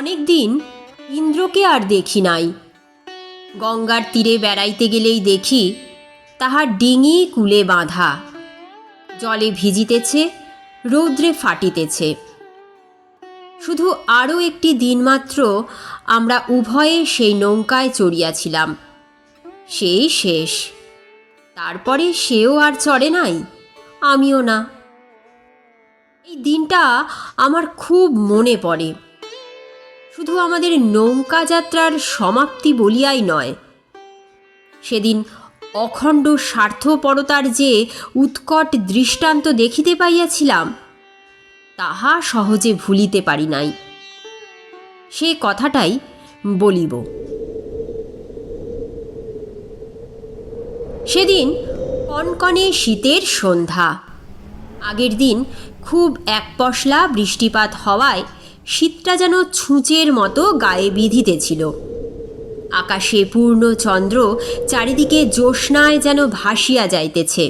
অনেক দিন ইন্দ্রকে আর দেখি নাই। গঙ্গার তীরে বেড়াইতে গেলেই দেখি তাহার ডিঙি কূলে বাঁধা, জলে ভিজিতেছে, রৌদ্রে ফাটিতেছে। শুধু আরও একটি দিনমাত্র আমরা উভয়ে সেই নৌকায় চড়িয়াছিলাম, সেই শেষ। তারপরে সেও আর চড়ে নাই, আমিও না। এই দিনটা আমার খুব মনে পড়ে, শুধু আমাদের নৌকা যাত্রার সমাপ্তি বলিয়াই নয়, সেদিন অখণ্ড স্বার্থপরতার যে উৎকট দৃষ্টান্ত দেখিতে পাইয়াছিলাম, তাহা সহজে ভুলিতে পারি নাই। সে কথাটাই বলিব। সেদিন কনকনে শীতের সন্ধ্যা। আগের দিন খুব একপশলা বৃষ্টিপাত হওয়ায় শীতটা যেন ছুঁচের মতো গায়ে বিঁধিতেছিল। আকাশে পূর্ণ চন্দ্র চারিদিকে জ্যোৎস্নায় যেন ভাসিয়া যাইতেছে।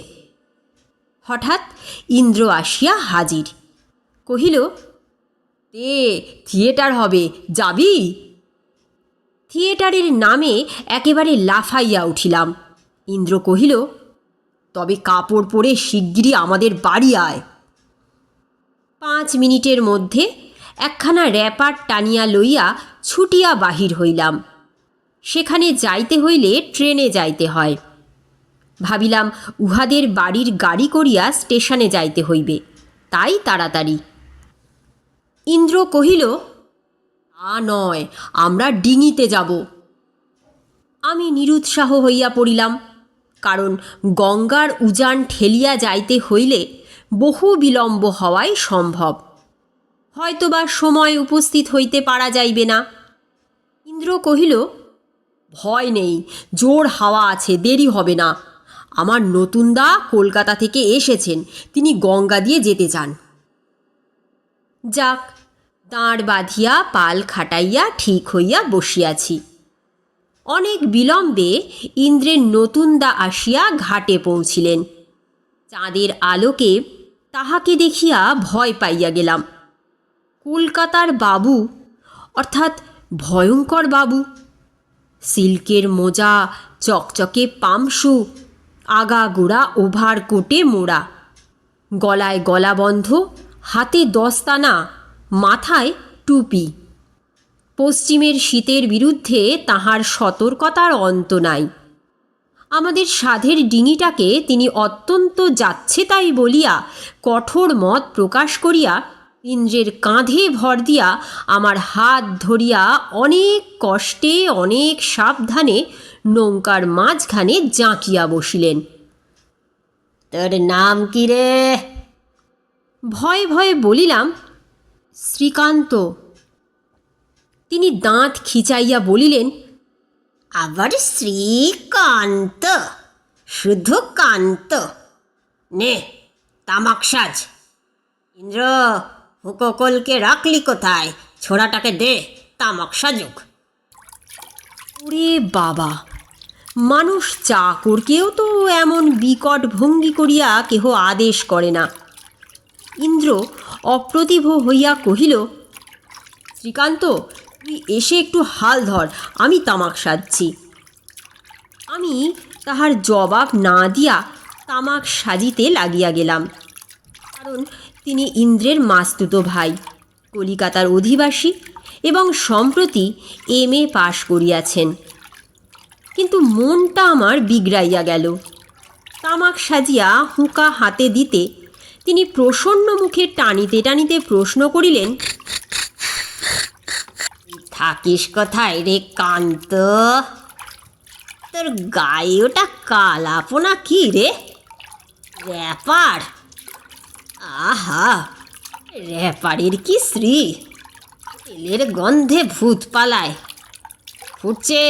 হঠাৎ ইন্দ্র আসিয়া হাজির, কহিল, থিয়েটার হবে, যাবি? থিয়েটারের নামে একেবারে লাফাইয়া উঠিলাম। ইন্দ্র কহিল, তবে কাপড় পরে শিগগিরই আমাদের বাড়ি আয়। 5 মিনিটের মধ্যে একখানা র্যাপার টানিয়া লইয়া ছুটিয়া বাহির হইলাম। সেখানে যাইতে হইলে ট্রেনে যাইতে হয়। ভাবিলাম উহাদের বাড়ির গাড়ি করিয়া স্টেশনে যাইতে হইবে, তাই তাড়াতাড়ি। ইন্দ্র কহিল, নয়, আমরা ডিঙিতে যাব। আমি নিরুৎসাহ হইয়া পড়িলাম, কারণ গঙ্গার উজান ঠেলিয়া যাইতে হইলে বহু বিলম্ব হওয়াই সম্ভব, হয়তোবা সময় উপস্থিত হইতে পারা যাইবে না। ইন্দ্র কহিল, ভয় নেই, জোর হাওয়া আছে, দেরি হবে না। আমার নতুনদা কলকাতা থেকে এসেছেন, তিনি গঙ্গা দিয়ে যেতে চান। যাক, দাঁড় বাঁধিয়া পাল খাটাইয়া ঠিক হইয়া বসিয়াছি। অনেক বিলম্বে ইন্দ্রের নতুনদা আসিয়া ঘাটে পৌঁছিলেন। চাঁদের আলোকে তাহাকে দেখিয়া ভয় পাইয়া গেলাম। কলকাতার বাবু, অর্থাৎ ভয়ঙ্কর বাবু। সিল্কের মোজা, চকচকে পামশু, আগাগোড়া ওভারকোটে মোড়া, গলায় গলাবন্ধ, হাতে দস্তানা, মাথায় টুপি। পশ্চিমের শীতের বিরুদ্ধে তাহার সতর্কতার অন্ত নাই। আমাদের সাধের ডিঙিটাকে তিনি অত্যন্ত যাচ্ছে তাই বলিয়া কঠোর মত প্রকাশ করিয়া ইন্দ্রের কাঁধে ভর দিয়া আমার হাত ধরিয়া অনেক কষ্টে অনেক সাবধানে নৌকার মাঝখানে জাঁকিয়া বসিলেন। তোর নাম কি রে? ভয়ে ভয়ে বলিলাম, শ্রীকান্ত। তিনি দাঁত খিচাইয়া বলিলেন, আবার শ্রীকান্ত? শুধু কান্ত? নে, তামাক সাজ। ইন্দ্র, হুকোকলকে রাখলি কোথায়? ছোড়াটাকে দে, তামাক সাজুক। ওরে বাবা, মানুষ চাকরকেও তো এমন বিকট ভঙ্গি করিয়া কেহ আদেশ করে না। ইন্দ্র অপ্রতিভ হইয়া কহিল, শ্রীকান্ত, তুই এসে একটু হাল ধর, আমি তামাক সাজছি। আমি তাহার জবাব না দিয়া তামাক সাজিতে লাগিয়া গেলাম, কারণ তিনি ইন্দ্রের মাস্তুতো ভাই, কলিকাতার অধিবাসী এবং সম্প্রতি MA পাশ করিয়াছেন। কিন্তু মনটা আমার বিগড়াইয়া গেল। তামাক সাজিয়া হুঁকা হাতে দিতে তিনি প্রসন্ন মুখে টানিতে টানিতে প্রশ্ন করিলেন, থাকিস কোথায় রে কান্ত? তোর গায়ে ওটা কালাপোনা কি রে? র্যাপার? আহা, র্যাপারের কি শ্রী! তেলের গন্ধে ভূত পালায়। ফুটছে,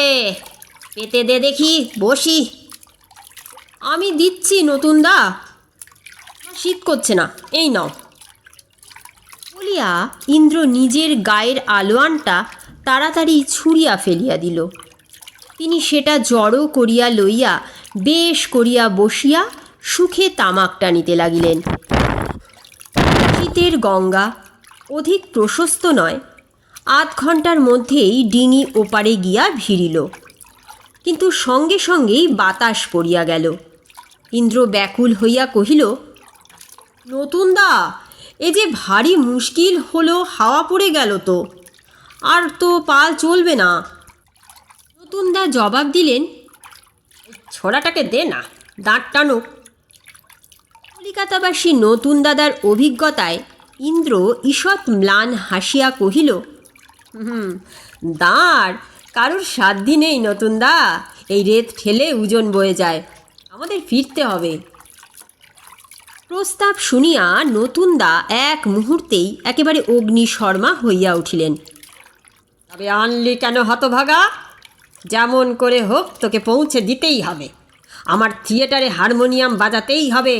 পেতে দে দেখি, বসি। আমি দিচ্ছি নতুনদা, শীত করছে না, এই নাও। বলিয়া ইন্দ্র নিজের গায়ের আলোয়ানটা তাড়াতাড়ি ছুঁড়িয়া ফেলিয়া দিল। তিনি সেটা জড়ো করিয়া লইয়া বেশ করিয়া বসিয়া সুখে তামাক টানিতে লাগিলেন। শীতের গঙ্গা অধিক প্রশস্ত নয়, আধ ঘন্টার মধ্যেই ডিঙি ওপারে গিয়া ভিড়িল, কিন্তু সঙ্গে সঙ্গেই বাতাস পড়িয়া গেল। ইন্দ্র ব্যাকুল হইয়া কহিল, নতুন দা, এ যে ভারী মুশকিল হলো, হাওয়া পড়ে গেল তো, আর তো পাল চলবে না। নতুন দা জবাব দিলেন, ছোড়াটাকে দে না, দাঁড় টানুক। কলিকাতাবাসী নতুন দাদার অভিজ্ঞতায় ইন্দ্র ঈষৎ ম্লান হাসিয়া কহিল, দাঁড় কারোর সাধ্যি নেই নতুন দা, এই রেত ঠেলে ওজন বয়ে যায়, আমাদের ফিরতে হবে। প্রস্তাব শুনিয়া নতুন দা এক মুহূর্তেই একেবারে অগ্নিশর্মা হইয়া উঠিলেন। তবে আনলি কেন হতভাগা? যেমন করে হোক তোকে পৌঁছে দিতেই হবে, আমার থিয়েটারে হারমোনিয়াম বাজাতেই হবে,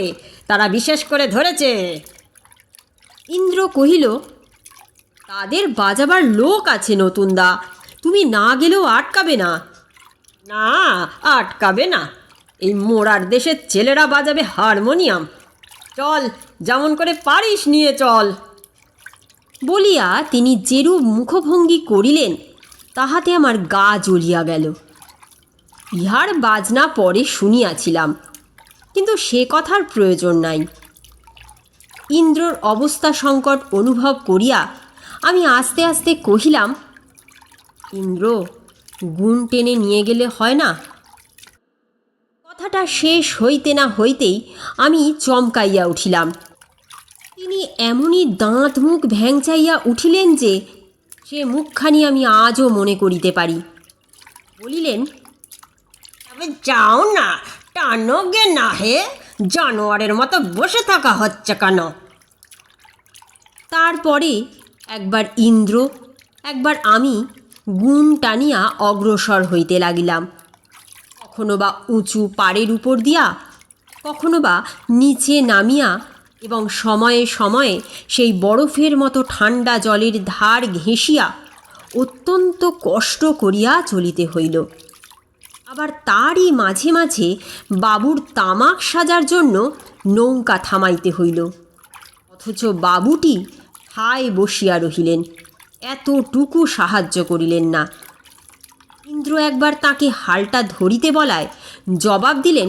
তারা বিশেষ করে ধরেছে। ইন্দ্র কহিল, তাদের বাজাবার লোক আছে নতুন দা, তুমি না গেলেও আটকাবে না। না, আটকাবে না, এই মোড়ার দেশের ছেলেরা বাজাবে হারমোনিয়াম, চল যেমন করে পারিস নিয়ে চল। বলিয়া তিনি যেরূপ মুখভঙ্গি করিলেন তাহাতে আমার গা জ্বলিয়া গেল। ইহার বাজনা পরে শুনিয়াছিলাম, কিন্তু সে কথার প্রয়োজন নাই। ইন্দ্রর অবস্থা সংকট অনুভব করিয়া আমি আস্তে আস্তে কহিলাম, ইন্দ্র, গুণ টেনে নিয়ে গেলে হয় না? কথাটা শেষ হইতে না হইতেই আমি চমকাইয়া উঠিলাম। তিনি এমনই দাঁত মুখ ভ্যাংচাইয়া উঠিলেন যে সে মুখখানি আমি আজও মনে করিতে পারি। বলিলেন, তবে যাও না, টানো গে না হে, জানোয়ারের মতো বসে থাকা হচ্ছে কেন? তারপরে একবার ইন্দ্র একবার আমি গুণ টানিয়া অগ্রসর হইতে লাগিলাম, কখনো বা উঁচু পাড়ের উপর দিয়া, কখনো বা নিচে নামিয়া, এবং সময়ে সময়ে সেই বরফের মতো ঠান্ডা জলের ধার ঘেঁষিয়া অত্যন্ত কষ্ট করিয়া চলিতে হইল। আবার তারই মাঝে মাঝে বাবুর তামাক সাজার জন্য নৌকা থামাইতে হইল, অথচ বাবুটি ঠায় বসিয়া রহিলেন, এতটুকু সাহায্য করিলেন না। ইন্দ্র একবার তাকে হালটা ধরিতে বলায় জবাব দিলেন,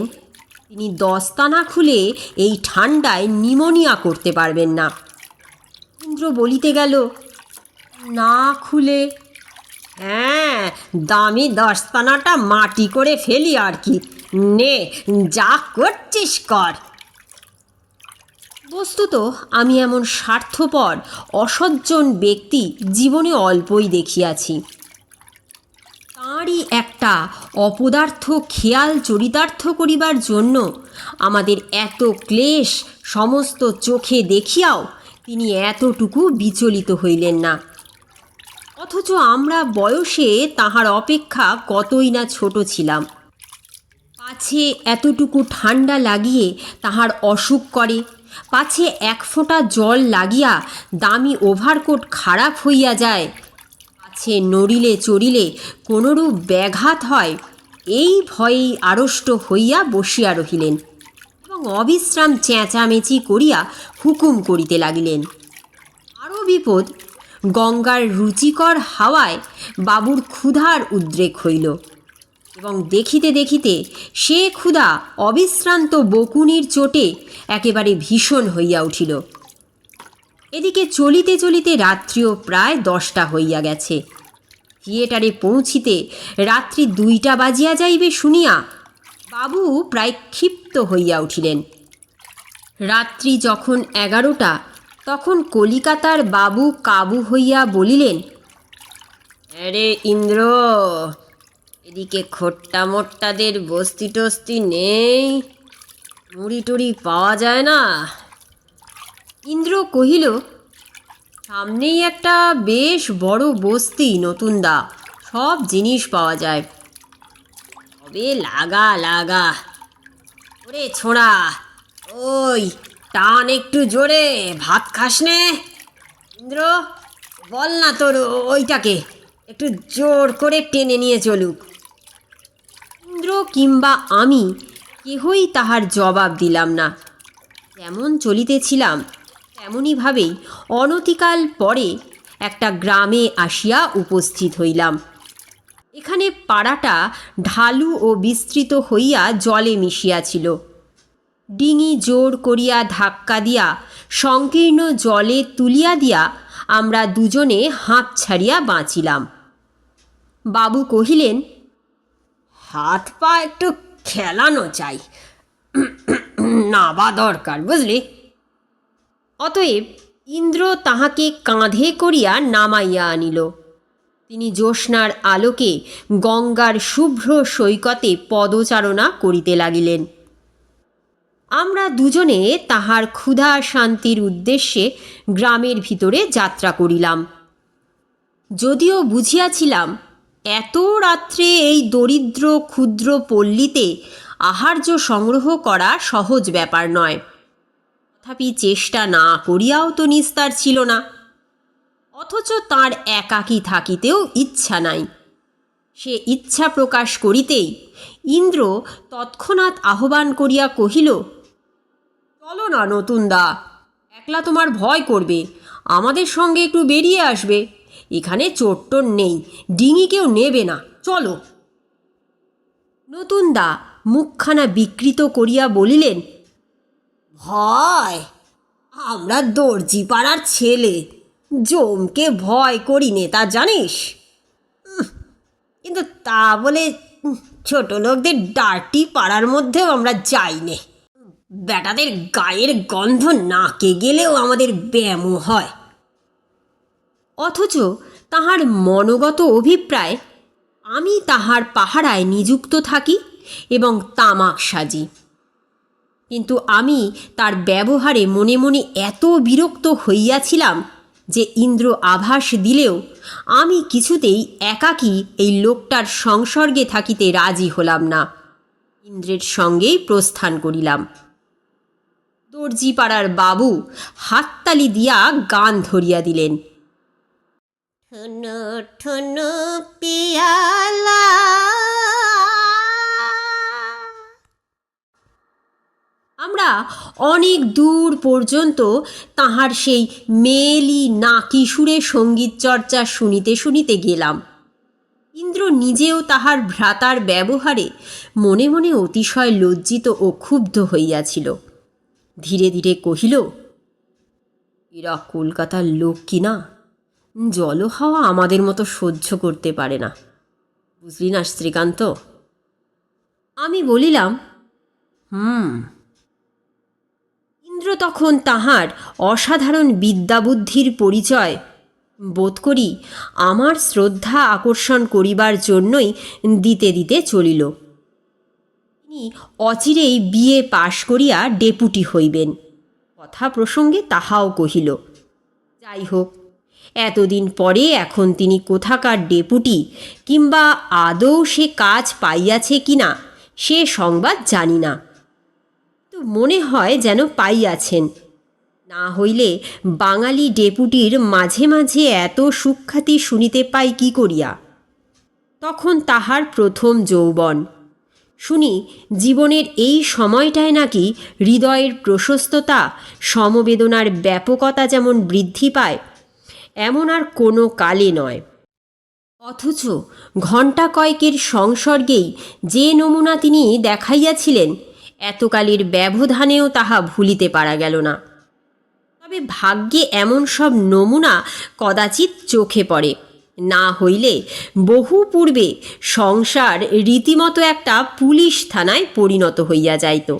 তিনি দস্তানা খুলে এই ঠান্ডায় নিমোনিয়া করতে পারবেন না। ইন্দ্র বলিতে গেল, না খুলে? হ্যাঁ, দামি দস্তানাটা মাটি করে ফেলি আর কি, নে যা করছিস কর। বস্তুত আমি এমন স্বার্থপর অসজ্জন ব্যক্তি জীবনে অল্পই দেখিয়াছি। তাঁরই একটা অপদার্থ খেয়াল চরিতার্থ করিবার জন্য আমাদের এত ক্লেশ সমস্ত চোখে দেখিয়াও তিনি এতটুকু বিচলিত হইলেন না। অথচ আমরা বয়সে তাহার অপেক্ষা কতই না ছোট ছিলাম। পাছে এতটুকু ঠান্ডা লাগিয়ে তাহার অসুখ করে, পাছে এক ফোঁটা জল লাগিয়া দামি ওভারকোট খারাপ হইয়া যায়, পাছে নড়িলে চড়িলে কোনরূপ ব্যাঘাত হয়, এই ভয়েই আড়ষ্ট হইয়া বসিয়া রহিলেন এবং অবিশ্রাম চেঁচামেচি করিয়া হুকুম করিতে লাগিলেন। আরও বিপদ, গঙ্গার রুচিকর হাওয়ায় বাবুর ক্ষুধার উদ্রেক হইল এবং দেখিতে দেখিতে সে ক্ষুধা অবিশ্রান্ত বকুনির চোটে একেবারে ভীষণ হইয়া উঠিল। এদিকে চলিতে চলিতে রাত্রিও প্রায় 10টা হইয়া গেছে। থিয়েটারে পৌঁছিতে রাত্রি 2টা বাজিয়া যাইবে শুনিয়া বাবু প্রায় ক্ষিপ্ত হইয়া উঠিলেন। রাত্রি যখন 11টা, তখন কলিকাতার বাবু কাবু হইয়া বলিলেন, আরে ইন্দ্র, এদিকে খোট্টা মোট্টাদের বস্তি টস্তি নেই? মুড়ি টুড়ি পাওয়া যায় না? ইন্দ্র কহিল, সামনেই একটা বেশ বড় বস্তি নতুন দা, সব জিনিস পাওয়া যায়। তবে লাগা লাগা। ওরে ছোঁড়া, ওই টান একটু জোরে, ভাত খাস নে? ইন্দ্র, বল না তোর ওইটাকে একটু জোর করে টেনে নিয়ে চলুক। ইন্দ্র কিংবা আমি কেহই তাহার জবাব দিলাম না। যেমন চলিতেছিলাম তেমনইভাবেই অনতিকাল পরে একটা গ্রামে আসিয়া উপস্থিত হইলাম। এখানে পাড়াটা ঢালু ও বিস্তৃত হইয়া জলে মিশিয়াছিল। ডিঙি জোর করিয়া ধাক্কা দিয়া সংকীর্ণ জলে তুলিয়া দিয়া আমরা দুজনে হাঁপ ছাড়িয়া বাঁচিলাম। বাবু কহিলেন, হাত পা একটু খেলানো চাই, নাবা দরকার, বুঝলি। অতএব ইন্দ্র তাহাকে কাঁধে করিয়া নামাইয়া আনিল। তিনি জ্যোৎস্নার আলোকে গঙ্গার শুভ্র সৈকতে পদচারণা করিতে লাগিলেন। আমরা দুজনে তাহার ক্ষুধা শান্তির উদ্দেশ্যে গ্রামের ভিতরে যাত্রা করিলাম। যদিও বুঝিয়াছিলাম এত রাত্রে এই দরিদ্র ক্ষুদ্র পল্লীতে আহার্য সংগ্রহ করা সহজ ব্যাপার নয়, তথাপি চেষ্টা না করিয়াও তো নিস্তার ছিল না। অথচ তাঁর একাকী থাকিতেও ইচ্ছা নাই। সে ইচ্ছা প্রকাশ করিতেই ইন্দ্র তৎক্ষণাৎ আহ্বান করিয়া কহিল, চলো না নতুনদা, একলা তোমার ভয় করবে, আমাদের সঙ্গে একটু বেরিয়ে আসবে। এখানে চোট্টর নেই, ডিঙি কেউ নেবে না, চলো। নতুনদা মুখখানা বিকৃত করিয়া বলিলেন, ভয়? আমরা দর্জি পাড়ার ছেলে, জমকে ভয় করি নে, তা জানিস। কিন্তু তা বলে ছোট লোকদের ডার্টি পাড়ার মধ্যেও আমরা যাই নে। বেটাদের গায়ের গন্ধ নাকে গেলেও আমাদের ব্যামো হয়। অথচ তাহার মনোগত অভিপ্রায় আমি তাহার পাহারায় নিযুক্ত থাকি এবং তামাক সাজি। কিন্তু আমি তার ব্যবহারে মনে মনে এত বিরক্ত হইয়াছিলাম যে ইন্দ্র আভাস দিলেও আমি কিছুতেই একাকী এই লোকটার সংসর্গে থাকিতে রাজি হলাম না। ইন্দ্রের সঙ্গেই প্রস্থান করিলাম। দর্জিপাড়ার বাবু হাততালি দিয়া গান ধরিয়া দিলেন, ঠুনো ঠুনো পিয়ালা। আমরা অনেক দূর পর্যন্ত তাহার সেই মেয়েলি নাকি সুরে সঙ্গীত চর্চা শুনিতে শুনিতে গেলাম। ইন্দ্র নিজেও তাহার ভ্রাতার ব্যবহারে মনে মনে অতিশয় লজ্জিত ও ক্ষুব্ধ হইয়াছিল। ধীরে ধীরে কহিল, এরা কলকাতার লোক কিনা, জল হাওয়া আমাদের মতো সহ্য করতে পারে না, বুঝলি না শ্রীকান্ত। আমি বলিলাম, ইন্দ্র তখন তাহার অসাধারণ বিদ্যাবুদ্ধির পরিচয় বোধ করি আমার শ্রদ্ধা আকর্ষণ করিবার জন্যই দিতে দিতে চলিল। তিনি অচিরেই বিএ পাশ করিয়া ডেপুটি হইবেন, কথা প্রসঙ্গে তাহাও কহিল। যাই হোক, এতদিন পরে এখন তিনি কোথাকার ডেপুটি কিংবা আদৌ সে কাজ পাইয়াছে কিনা সে সংবাদ জানি না, তো মনে হয় যেন পাইয়াছেন। না হইলে বাঙালি ডেপুটির মাঝে মাঝে এত সুখ্যাতি শুনিতে পাই কি করিয়া। তখন তাহার প্রথম যৌবন, শুনি জীবনের এই সময়টায় নাকি হৃদয়ের প্রশস্ততা, সমবেদনার ব্যাপকতা যেমন বৃদ্ধি পায়, এমন আর কোনো কালে নয়। অথচ ঘণ্টা কয়েকের সংসর্গেই যে নমুনা তিনি দেখাইয়াছিলেন, এতকালের ব্যবধানেও তাহা ভুলিতে পারা গেল না। তবে ভাগ্যে এমন সব নমুনা কদাচিৎ চোখে পড়ে, না হইলে বহু পূর্বে সংসার রীতিমতো একটা পুলিশ থানায় পরিণত হইয়া যাইত।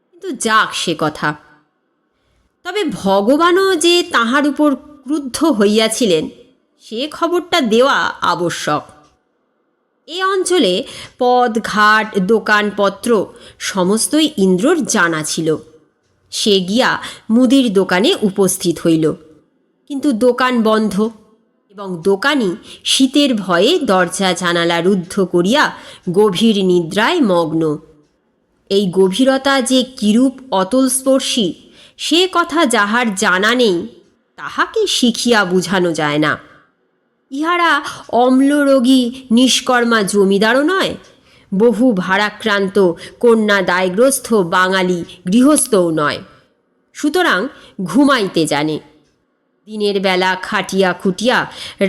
কিন্তু যাক সে কথা। তবে ভগবানও যে তাহার উপর ক্রুদ্ধ হইয়াছিলেন সে খবরটা দেওয়া আবশ্যক। এ অঞ্চলে পদ ঘাট দোকানপত্র সমস্তই ইন্দ্রর জানা ছিল। সে গিয়া মুদির দোকানে উপস্থিত হইল, কিন্তু দোকান বন্ধ এবং দোকানি শীতের ভয়ে দরজা জানালা রুদ্ধ করিয়া গভীর নিদ্রায় মগ্ন। এই গভীরতা যে কিরূপ অতলস্পর্শী সে কথা যাহার জানা নেই তাহাকে শিখিয়া বুঝানো যায় না। ইহারা অম্লরোগী নিষ্কর্মা জমিদারও নয়, বহু ভারাক্রান্ত কন্যা দায়গ্রস্ত বাঙালি গৃহস্থও নয়, সুতরাং ঘুমাইতে জানে। দিনের বেলা খাটিয়া খুটিয়া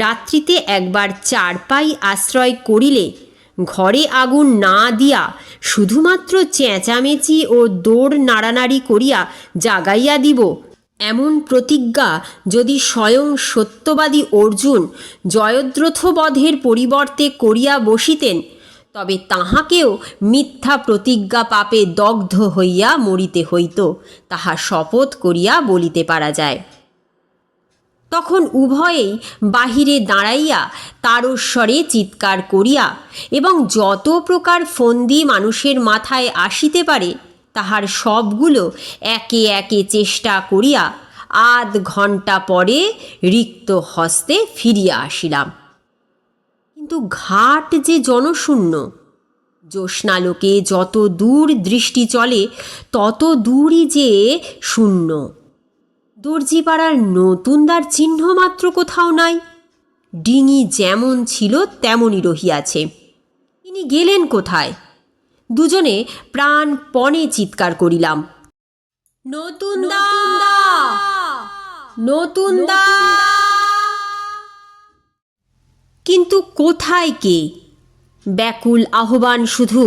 রাত্রিতে একবার চারপাই আশ্রয় করিলে ঘরে আগুন না দিয়া শুধুমাত্র চেঁচামেচি ও দৌড় নাড়ানাড়ি করিয়া জাগাইয়া দিব, এমন প্রতিজ্ঞা যদি স্বয়ং সত্যবাদী অর্জুন জয়দ্রথবধের পরিবর্তে করিয়া বসিতেন, তবে তাহাকেও মিথ্যা প্রতিজ্ঞা পাপে দগ্ধ হইয়া মরিতে হইত, তাহা শপথ করিয়া বলিতে পারা যায়। তখন উভয়েই বাহিরে দাঁড়াইয়া তারস্বরে চিৎকার করিয়া এবং যত প্রকার ফন্দি মানুষের মাথায় আসিতে পারে তাহার সবগুলো একে একে চেষ্টা করিয়া আধ ঘণ্টা পরে রিক্ত হস্তে ফিরিয়া আসিলাম। কিন্তু ঘাট যে জনশূন্য। জ্যোৎস্নালোকে যত দূর দৃষ্টি চলে তত দূরই যে শূন্য। দর্জিপাড়ার নতুনদার চিহ্ন মাত্র কোথাও নাই। ডিঙি যেমন ছিল তেমনই রহিয়াছে। তিনি গেলেন কোথায়? দুজনে প্রাণপণে চিৎকার করিলাম, নতুনদা, নতুনদা! কিন্তু কোথায় কে? ব্যাকুল আহ্বান শুধু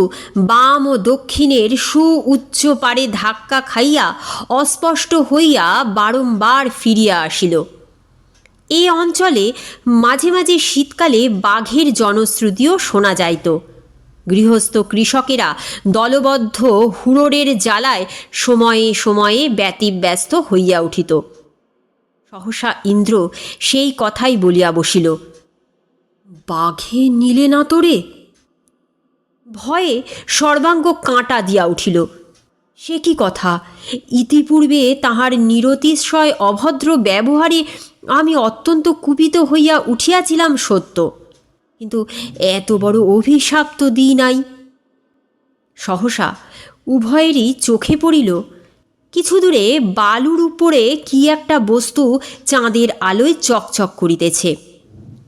বাম ও দক্ষিণের সুউচ্চ পারে ধাক্কা খাইয়া অস্পষ্ট হইয়া বারংবার ফিরিয়া আসিল। এ অঞ্চলে মাঝে মাঝে শীতকালে বাঘের জনশ্রুতিও শোনা যাইত। গৃহস্থ কৃষকেরা দলবদ্ধ হুড়োরের জ্বালায় সময়ে সময়ে ব্যতিব্যস্ত হইয়া উঠিত। সহসা ইন্দ্র সেই কথাই বলিয়া বসিল, বাঘে নিলে না তোরে? ভয়ে সর্বাঙ্গ কাঁটা দিয়া উঠিল। সে কি কথা! ইতিপূর্বে তাহার নিরতিশয় অভদ্র ব্যবহারে আমি অত্যন্ত কুপিত হইয়া উঠিয়াছিলাম সত্য, কিন্তু এত বড় অভিশাপ তো দিই নাই। সহসা উভয়েরই চোখে পড়িল কিছু দূরে বালুর উপরে কি একটা বস্তু চাঁদের আলোয় চকচক করিতেছে।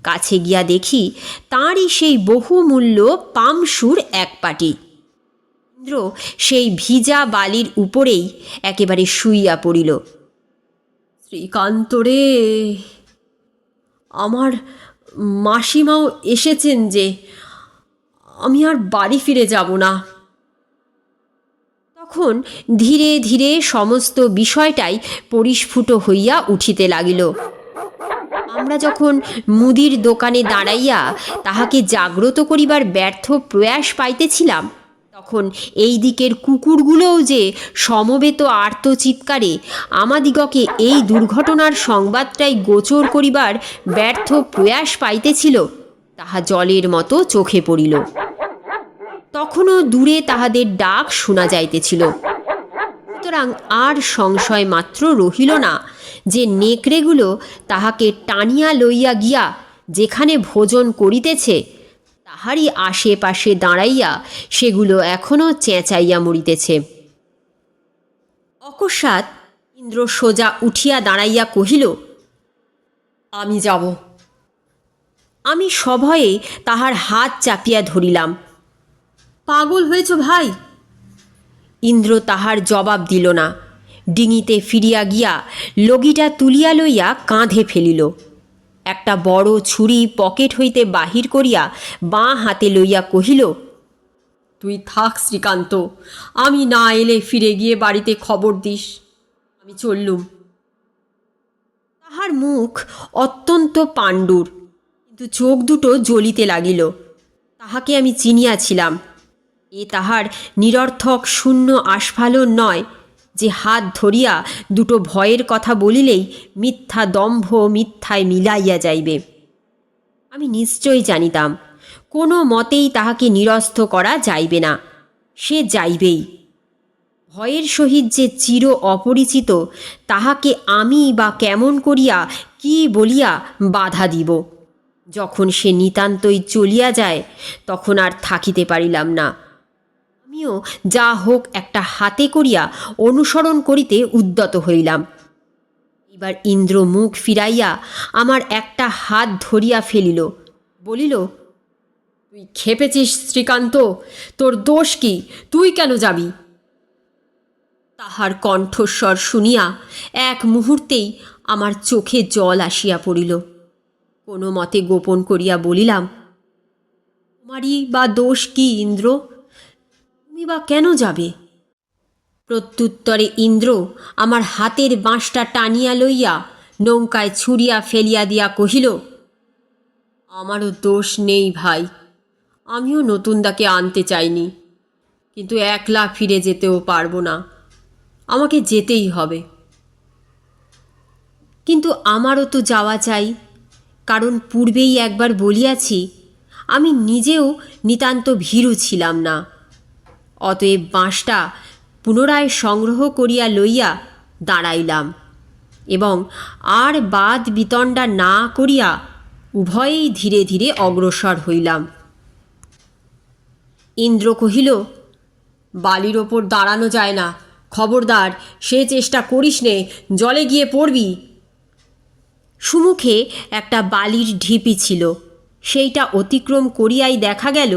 কাছে গিয়া দেখি তাঁরই সেই বহুমূল্য পামসুর এক পাটি। ইন্দ্র সেই ভিজা বালির উপরেই একেবারে শুইয়া পড়িল। শ্রীকান্ত রে, আমার মাসিমাও এসেছেন যে, আমি আর বাড়ি ফিরে যাব না। তখন ধীরে ধীরে সমস্ত বিষয়টাই পরিস্ফুট হইয়া উঠিতে লাগিল। আমরা যখন মুদির দোকানে দাঁড়াইয়া তাহাকে জাগ্রত করিবার ব্যর্থ প্রয়াস পাইতেছিলাম, তখন এই দিকের কুকুরগুলোও যে সমবেত আর্তচিৎকারে আমাদিগকে এই দুর্ঘটনার সংবাদটাই গোচর করিবার ব্যর্থ প্রয়াস পাইতেছিল, তাহা জলের মতো চোখে পড়িল। তখনও দূরে তাহাদের ডাক শোনা যাইতেছিল। সুতরাং আর সংশয় মাত্র রহিল না যে নেকড়েগুলো তাহাকে টানিয়া লইয়া গিয়া যেখানে ভোজন করিতেছে তাহারই আশেপাশে দাঁড়াইয়া সেগুলো এখনও চেঁচাইয়া মরিতেছে। অকস্মাৎ ইন্দ্র সোজা উঠিয়া দাঁড়াইয়া কহিল, আমি যাব। আমি সভয়ে তাহার হাত চাপিয়া ধরিলাম। পাগল হয়েছ ভাই? ইন্দ্র তাহার জবাব দিল না। ডিঙিতে ফিরিয়া গিয়া লগিটা তুলিয়া লইয়া কাঁধে ফেলিল। একটা বড় ছুরি পকেট হইতে বাহির করিয়া বাঁ হাতে লইয়া কহিল, তুই থাক শ্রীকান্ত, আমি না এলে ফিরে গিয়ে বাড়িতে খবর দিস। আমি চললুম। তাহার মুখ অত্যন্ত পাণ্ডুর, কিন্তু চোখ দুটো জ্বলিতে লাগিল। তাহাকে আমি চিনিয়াছিলাম। এ তাহার নিরর্থক শূন্য আস্ফালন নয় যে হাত ধরিয়া দুটো ভয়ের কথা বলিলেই মিথ্যা দম্ভ মিথ্যায় মিলাইয়া যাইবে। আমি নিশ্চয়ই জানিতাম কোনো মতেই তাহাকে নিরস্ত করা যাইবে না। সে যাইবেই। ভয়ের সহিত যে চির অপরিচিত, তাহাকে আমি বা কেমন করিয়া কি বলিয়া বাধা দিব? যখন সে নিতান্তই চলিয়া যায় তখন আর থাকিতে পারিলাম না। আমিও যা হোক একটা হাতে করিয়া অনুসরণ করিতে উদ্যত হইলাম। এবার ইন্দ্র মুখ ফিরাইয়া আমার একটা হাত ধরিয়া ফেলিল, বলিল, তুই খেপেছিস শ্রীকান্ত, তোর দোষ কি? তুই কেন যাবি? তাহার কণ্ঠস্বর শুনিয়া এক মুহূর্তেই আমার চোখে জল আসিয়া পড়িল। কোনো মতে গোপন করিয়া বলিলাম, তোমারই বা দোষ কি ইন্দ্র? তুমি বা কেন যাবে? প্রত্যুত্তরে ইন্দ্র আমার হাতের বাঁশটা টানিয়া লইয়া নৌকায় ছুঁড়িয়া ফেলিয়া দিয়া কহিল, আমারও দোষ নেই ভাই, আমিও নতুনদাকে আনতে চাইনি, কিন্তু একলা ফিরে যেতেও পারবো না, আমাকে যেতেই হবে। কিন্তু আমারও তো যাওয়া চাই, কারণ পূর্বেই একবার বলিয়াছি আমি নিজেও নিতান্ত ভীরু ছিলাম না। অতএব বাঁশটা পুনরায় সংগ্রহ করিয়া লইয়া দাঁড়াইলাম এবং আর বাদ বিতণ্ডা না করিয়া উভয়েই ধীরে ধীরে অগ্রসর হইলাম। ইন্দ্র কহিল, বালির ওপর দাঁড়ানো যায় না, খবরদার সে চেষ্টা করিস নে, জলে গিয়ে পড়বি। সুমুখে একটা বালির ঢিপি ছিল, সেইটা অতিক্রম করিয়াই দেখা গেল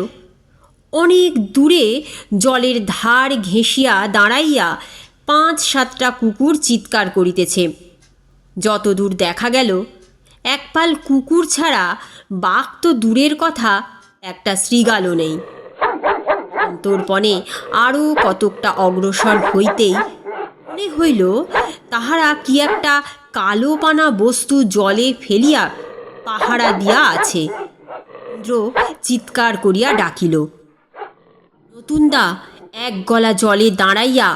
অনেক দূরে জলের ধার ঘেঁষিয়া দাঁড়াইয়া 5-7টা কুকুর চিৎকার করিতেছে। যতদূর দেখা গেল একপাল কুকুর ছাড়া বাঘ তো দূরের কথা, একটা শৃগালও নেই। অন্তর্পণে আরও কতকটা অগ্রসর হইতেই মনে হইল তাহারা কি একটা কালো পানা বস্তু জলে ফেলিয়া পাহারা দিয়া আছে। ইন্দ্র চিৎকার করিয়া ডাকিল। নতুনদা এক গলা জলে দাঁড়াইয়া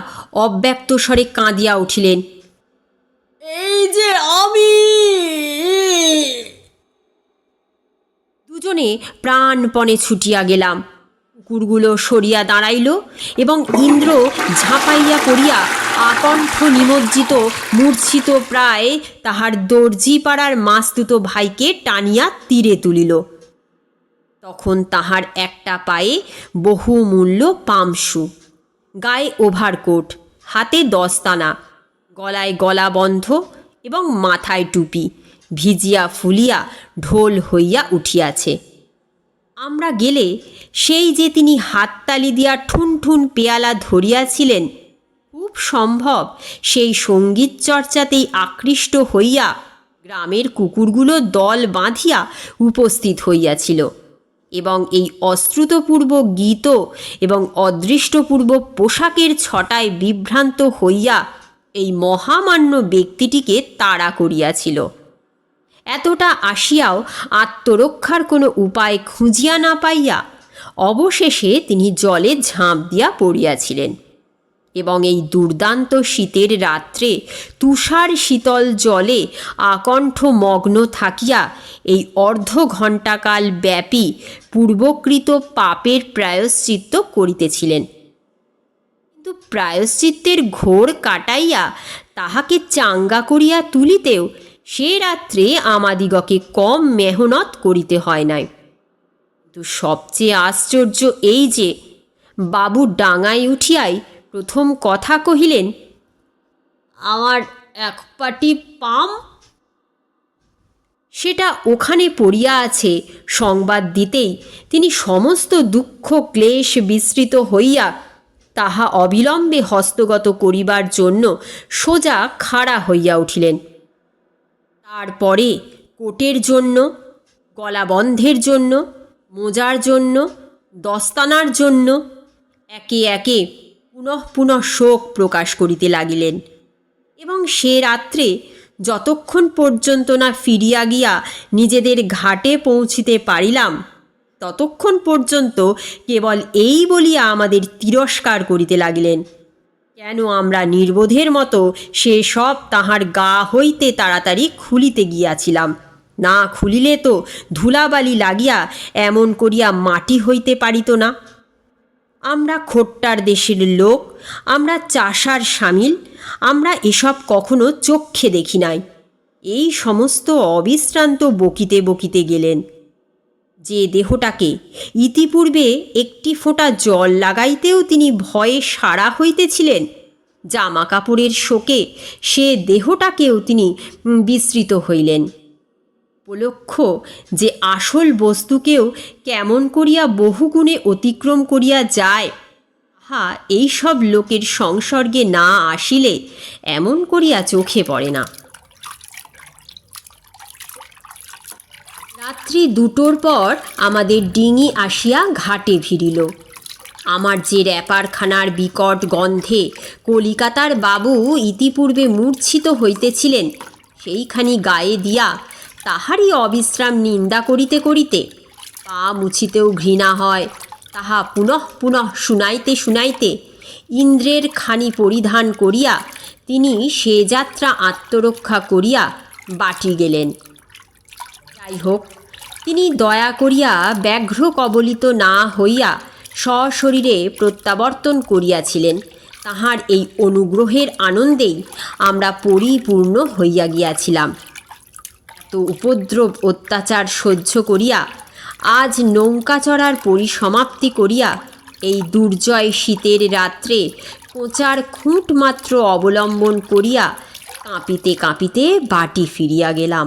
অব্যক্ত স্বরে কাঁদিয়া উঠিলেন, এই যে আমি। দুজনে প্রাণপণে ছুটিয়া গেলাম। কুকুরগুলো সরিয়া দাঁড়াইল এবং ইন্দ্র ঝাঁপাইয়া পড়িয়া আকণ্ঠ নিমজ্জিত মূর্ছিত প্রায় তাহার দর্জিপাড়ার মাস্তুতো ভাইকে টানিয়া তীরে তুলিল। তখন তাহার একটা পায়ে বহুমূল্য পামশু, গায়ে ওভারকোট, হাতে দস্তানা, গলায় গলা বন্ধ এবং মাথায় টুপি ভিজিয়া ফুলিয়া ঢোল হইয়া উঠিয়াছে। আমরা গেলে সেই যে তিনি হাততালি দিয়া ঠুন ঠুন পেয়ালা ধরিয়াছিলেন, খুব সম্ভব সেই সঙ্গীত চর্চাতেই আকৃষ্ট হইয়া গ্রামের কুকুরগুলো দল বাঁধিয়া উপস্থিত হইয়াছিল এবং এই অশ্রুতপূর্ব গীত এবং অদৃষ্টপূর্ব পোশাকের ছটায় বিভ্রান্ত হইয়া এই মহামান্য ব্যক্তিটিকে তাড়া করিয়াছিল। এতটা আসিয়াও আত্মরক্ষার কোনো উপায় খুঁজিয়া না পাইয়া অবশেষে তিনি জলে ঝাঁপ দিয়া পড়িয়াছিলেন এবং এই দুর্দান্ত শীতের রাত্রে তুষার শীতল জলে আকণ্ঠ মগ্ন থাকিয়া এই অর্ধঘণ্টাকাল ব্যাপী পূর্বকৃত পাপের প্রায়শ্চিত্ত করিতেছিলেন। কিন্তু প্রায়শ্চিত্তের ঘোর কাটাইয়া তাহাকে চাঙ্গা করিয়া তুলিতেও সে রাত্রে আমাদিগকে কম মেহনত করিতে হয় নাই। কিন্তু সবচেয়ে আশ্চর্য এই যে বাবু ডাঙায় উঠিয়াই প্রথম কথা কহিলেন, আমার এক পাটি পাম। সেটা ওখানে পড়িয়া আছে সংবাদ দিতেই তিনি সমস্ত দুঃখ ক্লেশ বিস্মৃত হইয়া তাহা অবিলম্বে হস্তগত করিবার জন্য সোজা খাড়া হইয়া উঠিলেন। তারপরে কোটের জন্য, গলাবন্ধের জন্য, মোজার জন্য, দস্তানার জন্য একে একে পুনঃ পুনঃ শোক প্রকাশ করিতে লাগিলেন এবং সে রাত্রে যতক্ষণ পর্যন্ত না ফিরিয়া গিয়া নিজেদের ঘাটে পৌঁছিতে পারিলাম ততক্ষণ পর্যন্ত কেবল এই বলিয়া আমাদের তিরস্কার করিতে লাগিলেন, কেন আমরা নির্বোধের মতো সে সব তাহার গা হইতে তাড়াতাড়ি খুলিতে গিয়াছিলাম, না খুলিলে তো ধুলাবালি লাগিয়া এমন করিয়া মাটি হইতে পারিত না। আমরা খোট্টার দেশের লোক, আমরা চাষার সামিল, আমরা এসব কখনো চক্ষে দেখি নাই। এই সমস্ত অবিশ্রান্ত বকিতে বকিতে গেলেন। যে দেহটাকে ইতিপূর্বে একটি ফোঁটা জল লাগাইতেও তিনি ভয়ে সারা হইতেছিলেন, জামা কাপড়ের শোকে সে দেহটাকেও তিনি বিস্মৃত হইলেন। উপলক্ষ যে আসল বস্তুকেও কেমন করিয়া বহুগুণে অতিক্রম করিয়া যায়, তাহা এইসব লোকের সংসর্গে না আসিলে এমন করিয়া চোখে পড়ে না। রাত্রি 2টোর পর আমাদের ডিঙি আসিয়া ঘাটে ভিড়িল। আমার যে র্যাপারখানার বিকট গন্ধে কলিকাতার বাবু ইতিপূর্বে মূর্ছিত হইতেছিলেন, সেইখানি গায়ে দিয়া তাহারই অবিশ্রাম নিন্দা করিতে করিতে পা মুছিতেও ঘৃণা হয়, তাহা পুনঃ পুনঃ শুনাইতে শুনাইতে ইন্দ্রের খানি পরিধান করিয়া তিনি সে যাত্রা আত্মরক্ষা করিয়া বাটি গেলেন। যাই হোক, তিনি দয়া করিয়া ব্যাঘ্র কবলিত না হইয়া সশরীরে প্রত্যাবর্তন করিয়াছিলেন। তাহার এই অনুগ্রহের আনন্দেই আমরা পরিপূর্ণ হইয়া গিয়াছিলাম। তো উপদ্রব অত্যাচার সহ্য করিয়া আজ নৌকা চড়ার পরিসমাপ্তি করিয়া এই দুর্জয় শীতের রাত্রে কোঁচার খুঁট মাত্র অবলম্বন করিয়া কাঁপিতে কাঁপিতে বাটি ফিরিয়া গেলাম।